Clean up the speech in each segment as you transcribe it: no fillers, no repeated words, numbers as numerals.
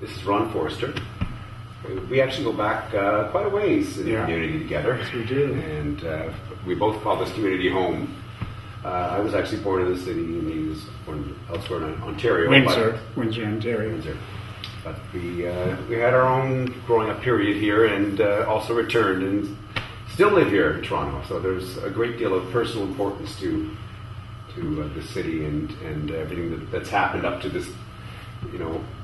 This is Ron Forster. We actually go back quite a ways in the community together. Yes, we do. And we both call this community home. I was actually born in the city, and he was born elsewhere in Ontario. Windsor, Ontario. Windsor. But we had our own growing up period here, and also returned and still live here in Toronto. So there's a great deal of personal importance to the city and everything that's happened up to this,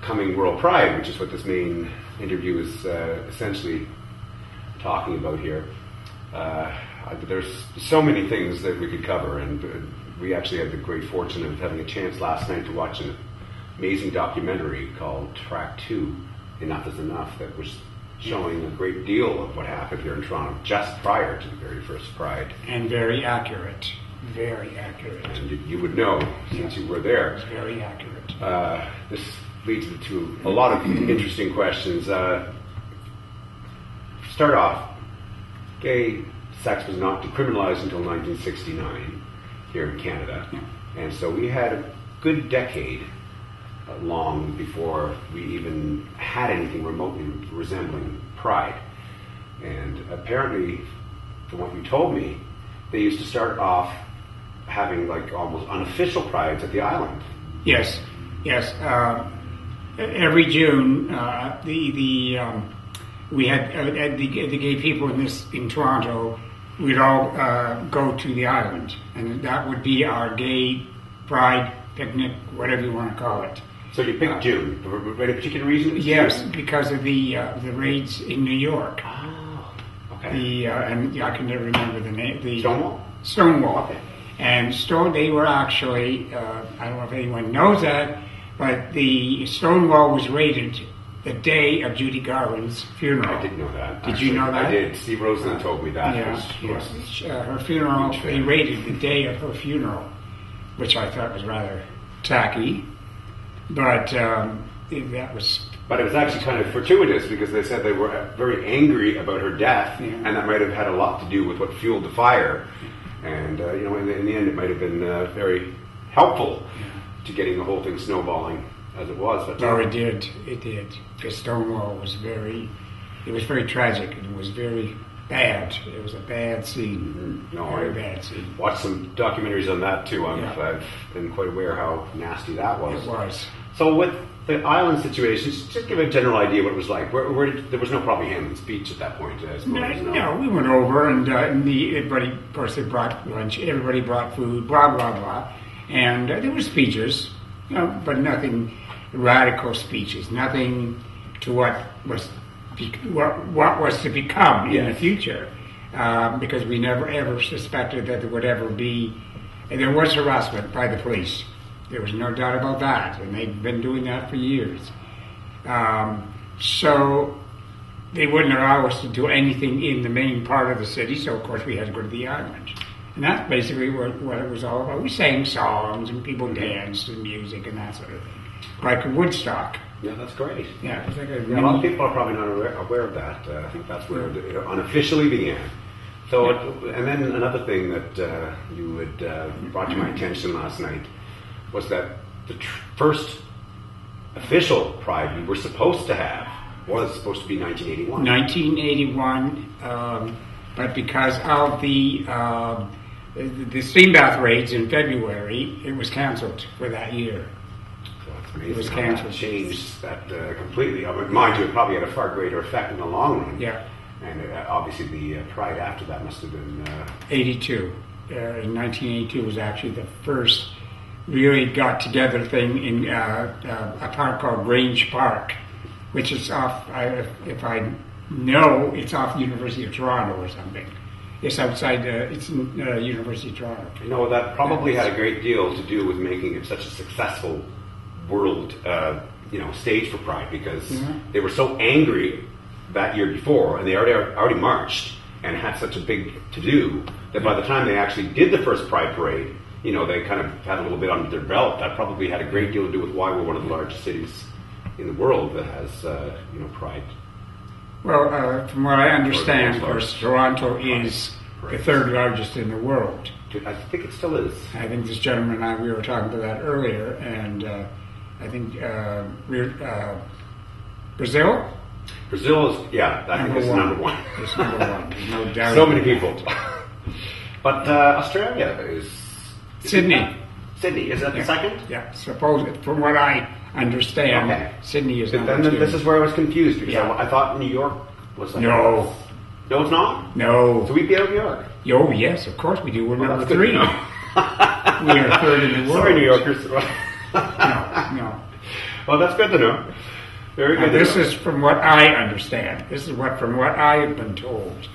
coming World Pride, which is what this main interview is essentially talking about here. There's so many things that we could cover, and we actually had the great fortune of having a chance last night to watch an amazing documentary called Track 2, Enough is Enough, that was showing a great deal of what happened here in Toronto just prior to the very first Pride. And very accurate. Very accurate. And you would know, since you were there. It's very accurate. This leads me to a lot of interesting questions. Start off, gay sex was not decriminalized until 1969 here in Canada. Yeah. And so we had a good decade long before we even had anything remotely resembling Pride. And apparently, from what you told me, they used to start off having like almost unofficial prides at the island. Yes. Every June, we had the gay people in Toronto. We'd all go to the island, and that would be our gay pride picnic, whatever you want to call it. So you picked June for any particular reason? Yes, because of the raids in New York. Oh, okay. And I can never remember the name. Stonewall. Stonewall. Okay. And they were actually, I don't know if anyone knows that, but the Stonewall was raided the day of Judy Garland's funeral. I didn't know that. Did you know that? I did. Steve Rosen told me that. Yes. Her funeral, they raided the day of her funeral, which I thought was rather tacky. But that was... But it was actually kind of fortuitous because they said they were very angry about her death, and that might have had a lot to do with what fueled the fire. And, in the end, it might have been very helpful to getting the whole thing snowballing as it was. But it did. It did. Because Stonewall was very tragic. It was very bad. It was a bad scene. Very bad scene. Watched some documentaries on that, too. I've been quite aware how nasty that was. It was. So with the island situation, just give a general idea what it was like. There was no probably Hampton's Beach at that point, I suppose. No, we went over, and everybody, of course, they brought lunch. Everybody brought food, blah, blah, blah. And there were speeches, but nothing radical speeches, nothing to what was to become in the future, because we never ever suspected that there would ever be. And there was harassment by the police. There was no doubt about that, and they've been doing that for years. So they wouldn't allow us to do anything in the main part of the city, so of course we had to go to the island. And that's basically what it was all about. We sang songs, and people danced, and music, and that sort of thing. Like Woodstock. Yeah, that's great. Yeah, it was like a lot of people are probably not aware of that. I think that's where it unofficially began. So, and then another thing that you had brought to my attention last night was that the first official Pride we were supposed to have was supposed to be 1981. 1981, but because of the steam bath raids in February, it was canceled for that year. So it's amazing. It was canceled. Changed that completely. Mind you, it probably had a far greater effect in the long run. Yeah. And obviously the Pride after that must have been... 82. In 1982 was actually the first really got together thing in a park called Grange Park, which is off, if I know, it's off University of Toronto or something. It's outside, it's in University of Toronto. That probably had a great deal to do with making it such a successful world, stage for Pride, because they were so angry that year before, and they already marched and had such a big to-do, that by the time they actually did the first Pride Parade, they kind of had a little bit under their belt. That probably had a great deal to do with why we're one of the largest cities in the world that has, Pride. Well, from what I understand, of course, Toronto is the third largest in the world. I think it still is. I think this gentleman and I, we were talking about that earlier, and I think Brazil? Brazil is, yeah, I think it's number one. It's number one. There's no doubt. So many people. But Australia is Sydney. Sydney, is that the second? Yeah, suppose from what I understand, Okay. Sydney is Then number two. this is where I was confused because Yeah. I thought New York was like No. No, it's not. No. So we beat out New York. Oh, yes, of course we do. We're number that's good to three. know. We are third in the world. Sorry, New Yorkers. No. Well, that's good to know. Very Now, good. this to know. is from what I understand. This is from what I have been told.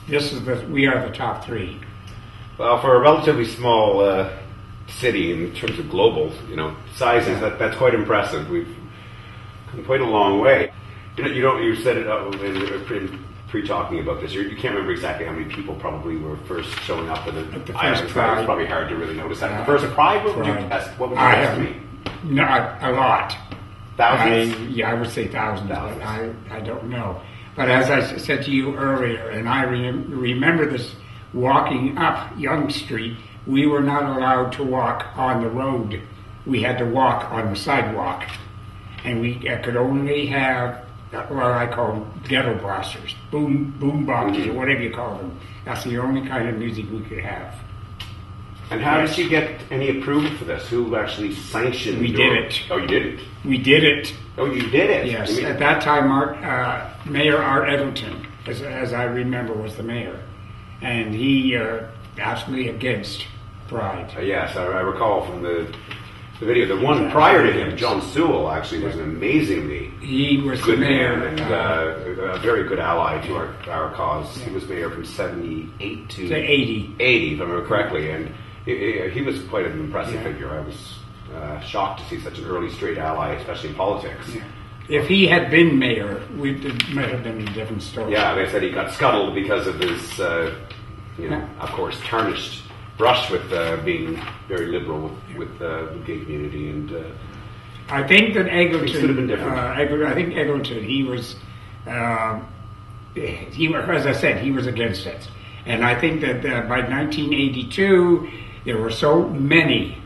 We are the top three. Well, for a relatively small city in terms of global, sizes, that's quite impressive. We've come quite a long way. You said it in pre-talking about this. You can't remember exactly how many people probably were first showing up at the first islands. It's Pride. probably hard to really notice that. The first Pride, what would you estimate? No, a lot. Thousands? I would say thousands, Thousands. but I don't know. But as I said to you earlier, and I remember this, walking up Yonge Street, we were not allowed to walk on the road. We had to walk on the sidewalk. And we could only have what I call ghetto blasters, boom boxes, or whatever you call them. That's the only kind of music we could have. And how did you get any approval for this? Who actually sanctioned We did it. Oh, you did it? We did it. Oh, you did it? Yes, You mean- at that time, Mayor Art Eggleton, as I remember, was the mayor, and he absolutely against Pride. Yes, I recall from the video. The one prior to him, John Sewell, actually was an amazingly He was good the mayor, man and a very good ally to our cause. He was mayor from 78 to to 80. 80, if I remember correctly, and he was quite an impressive figure. I was shocked to see such an early straight ally, especially in politics. If he had been mayor, it might have been a different story. Yeah, they said he got scuttled because of his, of course, tarnished brush with being very liberal with the gay community, and I think that Eggleton, Things could have been different. I think Eggleton, he was, as I said, he was against it, and I think that by 1982 there were so many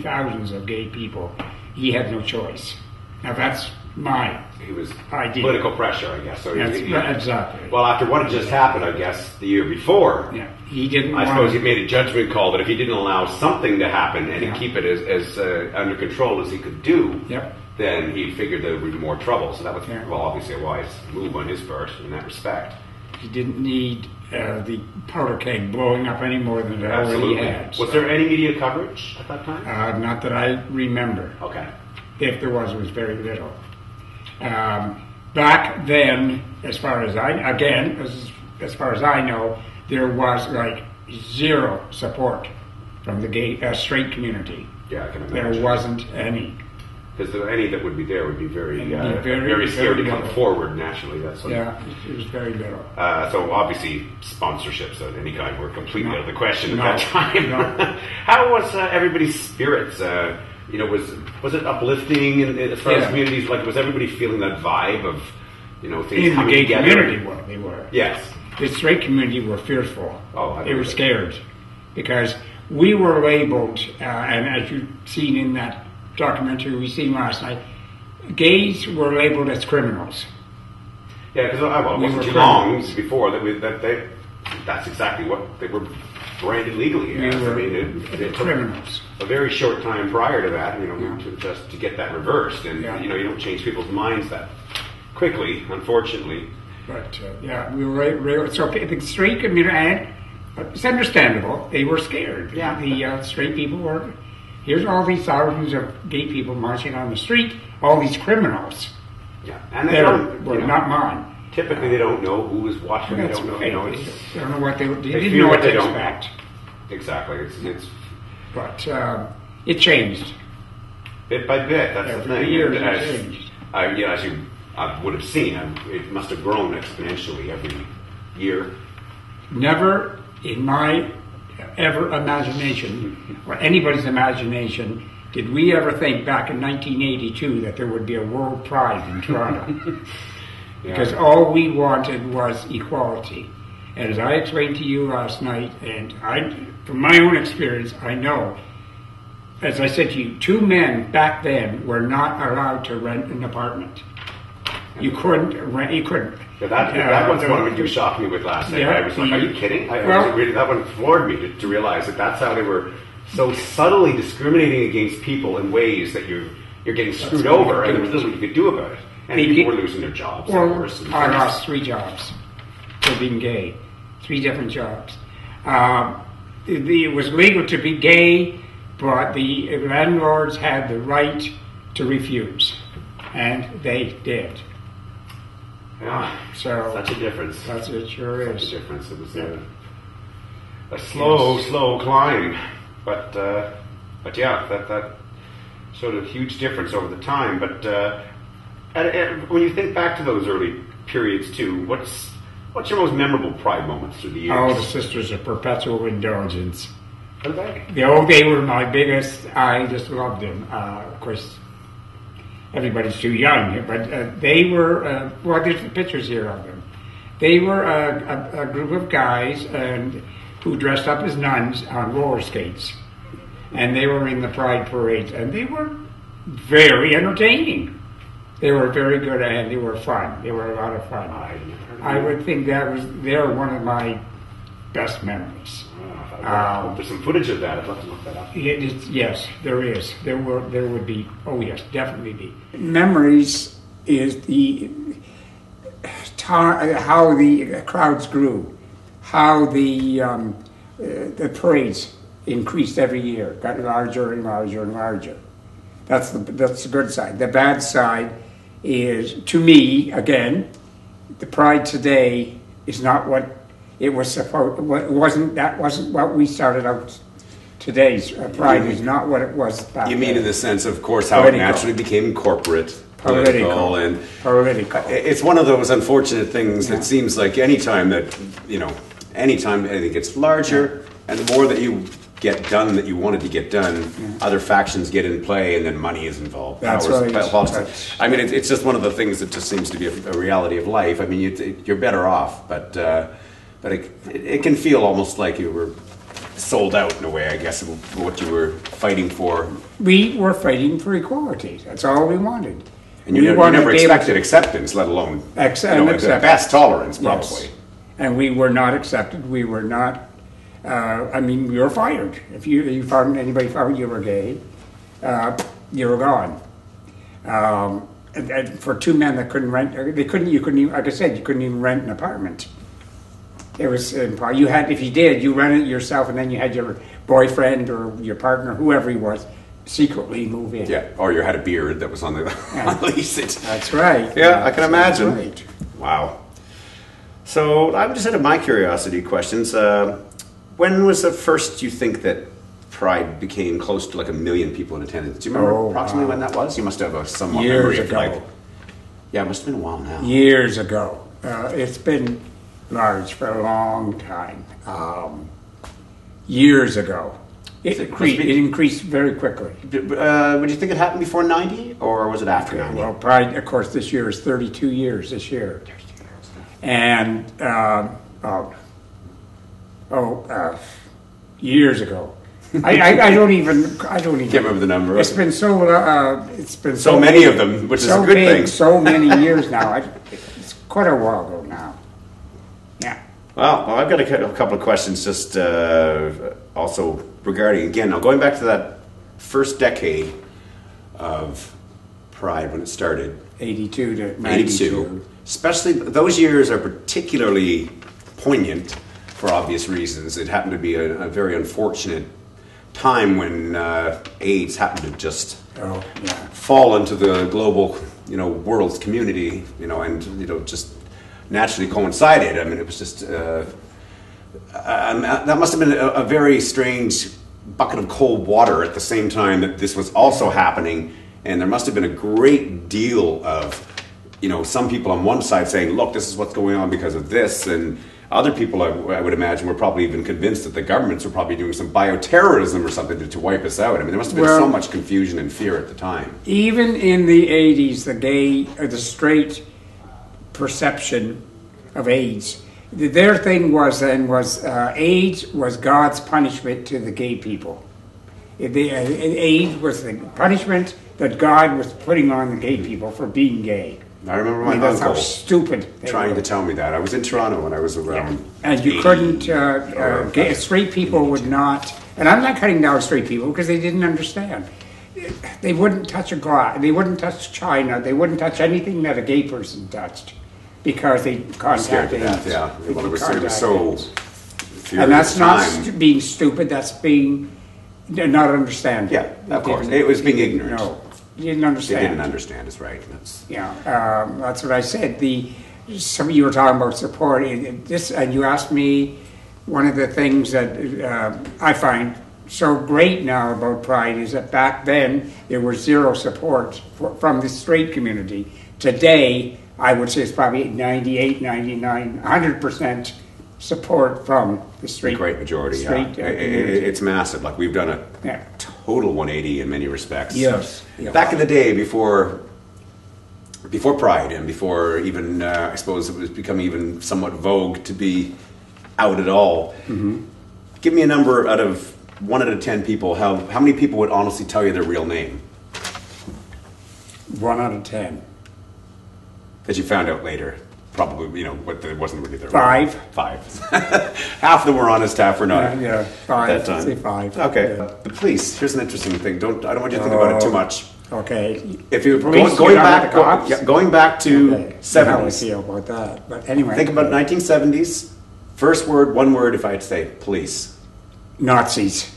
thousands of gay people. He had no choice. Now that's my he was idea. political pressure, I guess. So Exactly. well, after what had just happened, I guess the year before, Yeah, he didn't. I want suppose he made a judgment call that if he didn't allow something to happen and Yeah. keep it as under control as he could do, Yep. then he figured there would be more trouble. So that was, Yeah. well, obviously a wise move on his part in that respect. He didn't need the powder keg blowing up any more than it already Absolutely. had. Was there any media coverage at that time? Not that I remember. Okay. If there was, it was very little. Back then, as far as I know, there was like zero support from the gay straight community. Yeah, I can There imagine. wasn't any. Because any that would be there would be very, It'd be very scared very to come little. forward naturally. That's what, Yeah, it was very little. So obviously sponsorships of any kind were completely No. out of the question No. at that time. No. How was everybody's spirits? Was it uplifting as far as Yeah. communities? Like, was everybody feeling that vibe of things In the coming gay together? community, well, they were. Yes. The straight community were fearful. Oh, I they were believe it. scared because we were labeled, and as you've seen in that documentary we seen last night, gays were labeled as criminals. Yeah, because it We wasn't were too long criminals. before that's exactly what they were branded legally We as. were I mean, it took criminals. a very short time prior to that, to get that reversed, and Yeah. you don't change people's minds that quickly, unfortunately. But we were so the straight community, and it's understandable. They were scared. Yeah. The straight people were. Here's all these thousands of gay people marching on the street. All these criminals. Yeah, and they They don't. were not mine. Typically, they don't know who is watching. They That's don't know. right. It's, They don't know what they They didn't fear know what what they to don't expect. exactly. It's But it changed. bit by bit. That's the Every thing. year And it as, changed. as you would have seen, it must have grown exponentially every year. Never in my ever imagination, or anybody's imagination, did we ever think back in 1982 that there would be a World Pride in Toronto. Because all we wanted was equality. And as I explained to you last night, and from my own experience, I know as I said to you, 2 men back then were not allowed to rent an apartment. You couldn't rent. You couldn't. Yeah, that one's one you shocked me with last night. Yeah, I was like, are you kidding? That one floored me to realize that's how they were so subtly discriminating against people in ways that you're getting screwed over, and there was nothing you could do about it. And people were losing their jobs. Well, of course. I lost 3 jobs for being gay. 3 different jobs. It was legal to be gay, but the landlords had the right to refuse, and they did. Yeah, so such a difference. It sure is. Such a difference. It was a slow climb, but yeah, that showed a huge difference over the time. But when you think back to those early periods too, what's your most memorable Pride moments through the years? Oh, the Sisters of Perpetual Indulgence. Are they? They were my biggest. I just loved them. Of course, everybody's too young, but they were. Well, there's pictures here of them. They were a group of guys who dressed up as nuns on roller skates, and they were in the Pride parades, and they were very entertaining. They were very good, and they were fun. They were a lot of fun. I would think they're one of my best memories. There's some footage of that. I'd love to look that up. Yes, there is. There would be. Oh yes, definitely be. Memories is the how the crowds grew, how the parades increased every year, got larger and larger and larger. That's the good side. The bad side is, to me, again, the Pride today is not what it was supposed. That wasn't what we started out. Today's Pride is not what it was back You mean then. in the sense, of course, how it naturally became corporate, political, and political. It's one of those unfortunate things that seems like anytime anything gets larger, and the more that you get done that you wanted to get done, other factions get in play, and then money is involved. That's right. I mean, it's just one of the things that just seems to be a reality of life. I mean, you're better off, but it can feel almost like you were sold out in a way, I guess, of what you were fighting for. We were fighting for equality. That's all we wanted. And you never expected acceptance, let alone acceptance. At best tolerance, probably. Yes. And we were not accepted. We were not. We were fired. If anybody found you were gay, you were gone. And for 2 men that couldn't rent, you couldn't even, like I said, you couldn't even rent an apartment. It was you had, if you did, you rented it yourself, and then you had your boyfriend or your partner, whoever he was, secretly move in. Yeah, or you had a beard that was on the lease. That's right. Yeah, I can imagine. Right. Wow. So I'm just out of my curiosity questions. When was the first you think that Pride became close to like 1 million people in attendance? Do you remember approximately when that was? You must have a somewhat memory of ago. Yeah, it must have been a while now. Years ago. It's been large for a long time. Years ago. It increased very quickly. Would you think it happened before 90, or was it after 90? Well, Pride, of course, this year is 32 years this year. And, years ago. I don't even Can't remember the number. It's been so many of them, which is a good thing. So many years now. It's quite a while ago now. Yeah. Well, I've got a couple of questions just also regarding, again, now going back to that first decade of Pride when it started. 82 to 92. Especially, those years are particularly poignant for obvious reasons. It happened to be a very unfortunate time when AIDS happened to just fall into the global, world's community, and just naturally coincided. I mean, it was just that must have been a very strange bucket of cold water at the same time that this was also happening, and there must have been a great deal of some people on one side saying, look, this is what's going on because of this, and other people, I would imagine, were probably even convinced that the governments were probably doing some bioterrorism or something to wipe us out. I mean, there must have been so much confusion and fear at the time. Even in the 80s, the straight perception of AIDS, their thing was AIDS was God's punishment to the gay people. AIDS was the punishment that God was putting on the gay people for being gay. I remember my That's how uncle stupid they trying were. to tell me that. I was in Toronto when I was around. And you 80 couldn't, or- straight people would not, and I'm not cutting down straight people because they didn't understand. They wouldn't touch a glass, they wouldn't touch china, they wouldn't touch anything that a gay person touched because they Scared contacted to death, AIDS. yeah. They Well, it was contact so. AIDS. fear And at that's the not time. being stupid, that's being not understanding. Yeah, of They course. didn't- It was being ignorant. No, you didn't They understand. didn't understand. Is right. That's Yeah, that's what I said. Some of you were talking about support. And you asked me one of the things that I find so great now about Pride is that back then there was zero support from the straight community. Today, I would say it's probably 98, 99, 100% support from the straight. the great majority. Yeah. Straight, community. It's massive. Like we've done a Yeah. total 180 in many respects. Yes. Yeah. Back in the day, before Pride, and before even I suppose it was becoming even somewhat vogue to be out at all. Mm-hmm. Give me a number out of 1 out of 10 people. How many people would honestly tell you their real name 1 out of 10. that you found out later? Probably, what it wasn't really their 5. real name. 5. Half of them were honest, half were not. Yeah, 5. At that time. Say 5. Okay. Yeah. The police. Here's an interesting thing. I don't want you to think about it too much. Okay. If you Police, going you're not back, the cops? going back to Okay. How I 70s. feel about that. But anyway. Think about 1970s. First word, one word. If I had to say police. Nazis.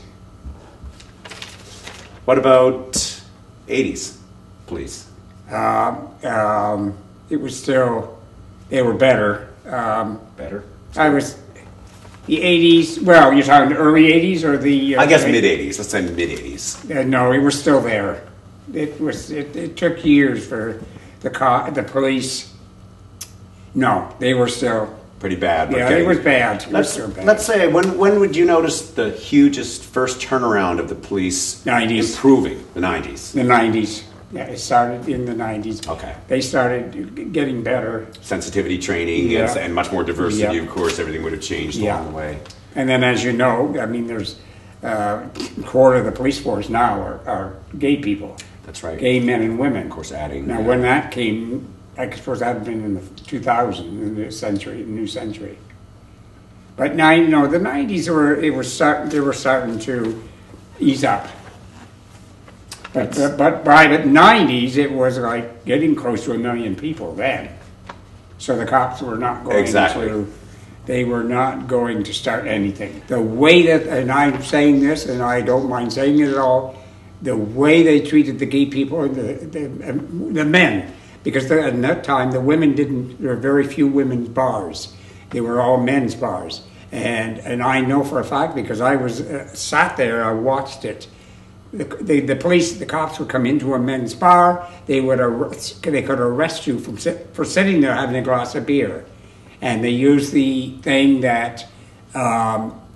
What about 80s police? It was still, they were better. Better. I was, the 80s, well, you're talking the early 80s or the... I guess mid 80s. Let's say mid 80s. No, it was still there. It took years for the police. No, they were still... Pretty bad. Yeah, okay. it was bad. It was still bad. Let's say when would you notice the hugest first turnaround of the police 90s. improving? The 90s. The 90s. Yeah, it started in the 90s. Okay. They started getting better. Sensitivity training Yeah. and much more diversity. Yeah. Of course, everything would have changed Yeah. along the way. And then, as you know, I mean, there's a quarter of the police force now are gay people. That's right. Gay men and women. Of course, adding. Now, when that came, I suppose that had been in the 2000, in the new century. But now, the 90s they were starting to ease up. But by the 90s, it was like getting close to 1 million people then. So the cops were not going Exactly. they were not going to start anything. The way that, and I'm saying this, and I don't mind saying it at all, the way they treated the gay people and the men, because at that time there were very few women's bars. They were all men's bars. And I know for a fact because I was sat there, I watched it. The police, the cops would come into a men's bar. They could arrest you for sitting there having a glass of beer, and they used the thing that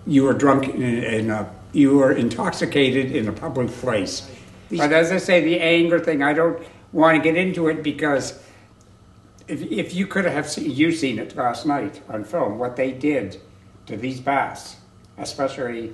you were drunk you were intoxicated in a public place. But as I say, the anger thing, I don't want to get into it because if you could have seen it last night on film, what they did to these baths, especially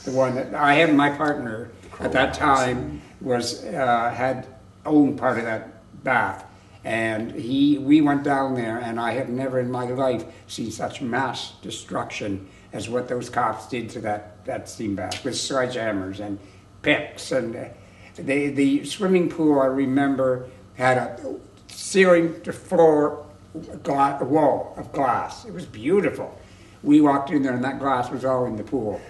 the one that I had my partner at that time had owned part of that bath, and we went down there, and I have never in my life seen such mass destruction as what those cops did to that steam bath with sledgehammers and picks, and the swimming pool I remember had a ceiling to floor wall of glass. It was beautiful. We walked in there, and that glass was all in the pool.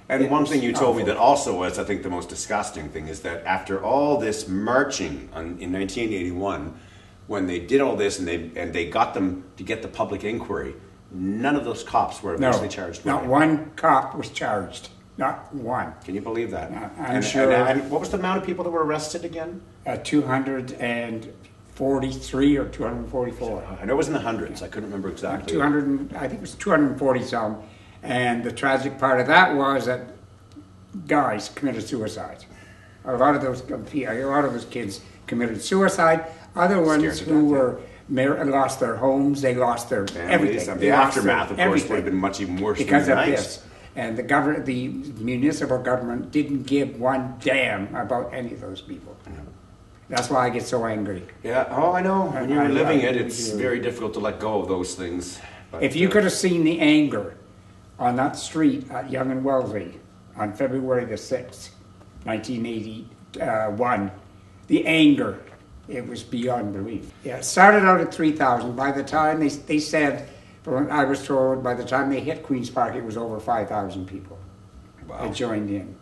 And one thing you told me that also was, I think, the most disgusting thing is that after all this marching in 1981, when they did all this and they got them to get the public inquiry, none of those cops were eventually charged. Not one cop was charged. Not one. Can you believe that? I'm sure. And what was the amount of people that were arrested again? 243 or 244. I know it was in the hundreds. I couldn't remember exactly. 200. I think it was 240 some. And the tragic part of that was that guys committed suicide. A lot of those kids committed suicide. Other ones who were lost their homes, they lost their Families. everything. The They lost aftermath, of their course, would everything have been much even worse because than of the this. And the municipal government didn't give one damn about any of those people. That's why I get so angry. Yeah, oh, I know. When you're I living it, really it's do. very difficult to let go of those things. But, If you could have seen the anger on that street at Young and Wellesley on February the 6th, 1981, the anger, it was beyond belief. Yeah, it started out at 3,000. By the time they said, from what I was told, by the time they hit Queen's Park, it was over 5,000 people had joined in.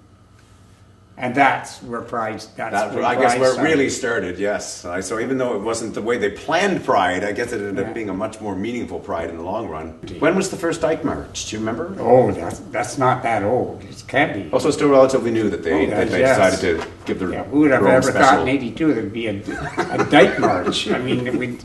And that's where Pride, I guess where it really started, yes. So even though it wasn't the way they planned Pride, I guess it ended up being a much more meaningful Pride in the long run. When was the first Dyke March? Do you remember? Oh, that's not that old. It can't be. Also, still relatively new that they decided to give their Yeah, who would have their own ever special. thought in '82 there'd be a Dyke March? I mean,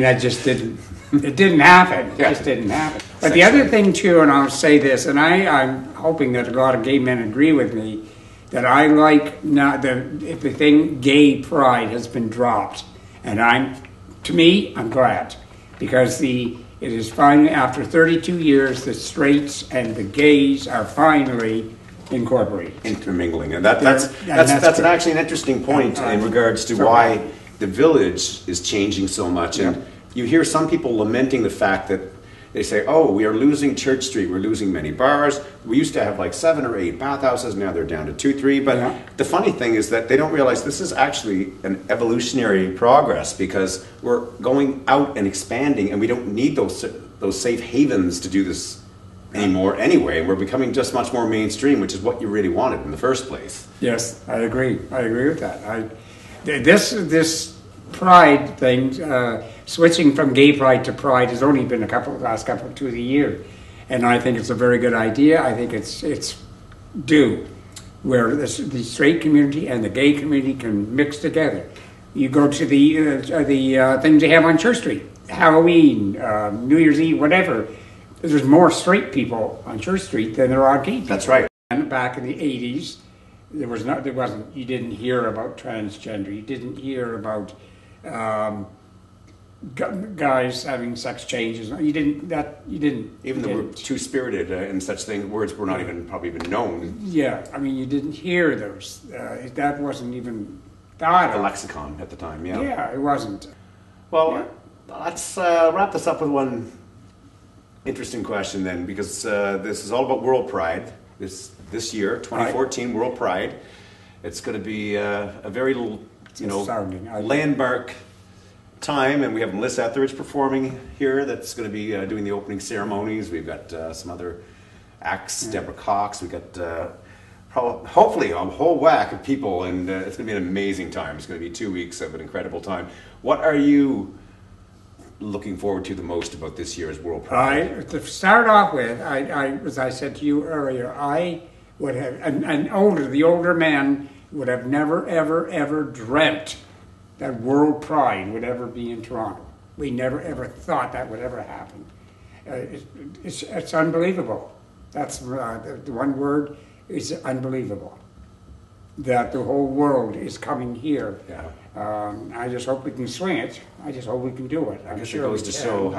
that just didn't. It didn't happen. It just didn't happen. But the other thing too, and I'll say this, and I'm hoping that a lot of gay men agree with me, that I like not if the thing gay pride has been dropped, and I'm glad, because it is finally, after 32 years, the straights and the gays are finally incorporated. Intermingling, and that's actually an interesting point in regards to why the village is changing so much. And you hear some people lamenting the fact that they say, "Oh, we are losing Church Street. We're losing many bars. We used to have like 7 or 8 bathhouses. Now they're down to 2, 3." But the funny thing is that they don't realize this is actually an evolutionary progress, because we're going out and expanding, and we don't need those safe havens to do this anymore anyway. We're becoming just much more mainstream, which is what you really wanted in the first place. Yes, I agree. I agree with that. This pride thing, switching from gay pride to pride, has only been last couple of years, and I think it's a very good idea. I think it's due, where the straight community and the gay community can mix together. You go to the things they have on Church Street, Halloween, New Year's Eve, whatever. There's more straight people on Church Street than there are gay people. That's right. And back in the 80s, you didn't hear about transgender. You didn't hear about guys having sex changes. You didn't. Even the word two-spirited and such words were not even probably even known. Yeah, I mean, you didn't hear those. That wasn't even thought The of. lexicon at the time, yeah. Yeah, it wasn't. Well, let's wrap this up with one interesting question then, because this is all about World Pride. This year, 2014 World Pride. It's going to be a very landmark time, and we have Melissa Etheridge performing here. That's going to be doing the opening ceremonies. We've got some other acts, Deborah Cox. We've got hopefully a whole whack of people, and it's going to be an amazing time. It's going to be 2 weeks of an incredible time. What are you looking forward to the most about this year's World Pride? To start off with, as I said to you earlier, I would have, the older men would have never, ever, ever dreamt that World Pride would ever be in Toronto. We never, ever thought that would ever happen. It's unbelievable. That's the one word is unbelievable. That the whole world is coming here. Yeah. I just hope we can swing it. I just hope we can do it. I guess it goes to show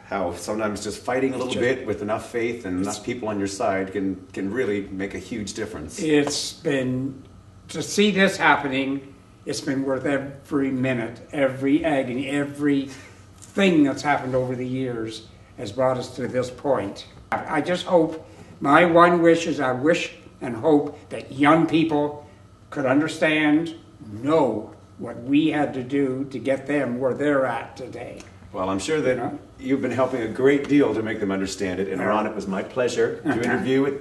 how sometimes just fighting a little bit with enough faith and enough people on your side can really make a huge difference. It's been, to see this happening, it's been worth every minute, every agony, every thing that's happened over the years has brought us to this point. I just hope, my one wish is I wish and hope that young people could understand, know what we had to do to get them where they're at today. Well, I'm sure that you've been helping a great deal to make them understand it. And Ron, it was my pleasure to interview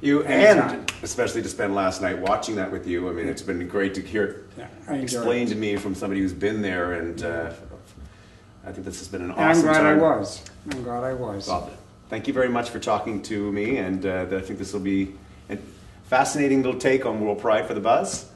you and especially to spend last night watching that with you. I mean, it's been great to hear explained to me from somebody who's been there, and I think this has been an awesome time. I'm glad I was. Well, thank you very much for talking to me, and I think this will be a fascinating little take on World Pride for the Buzz.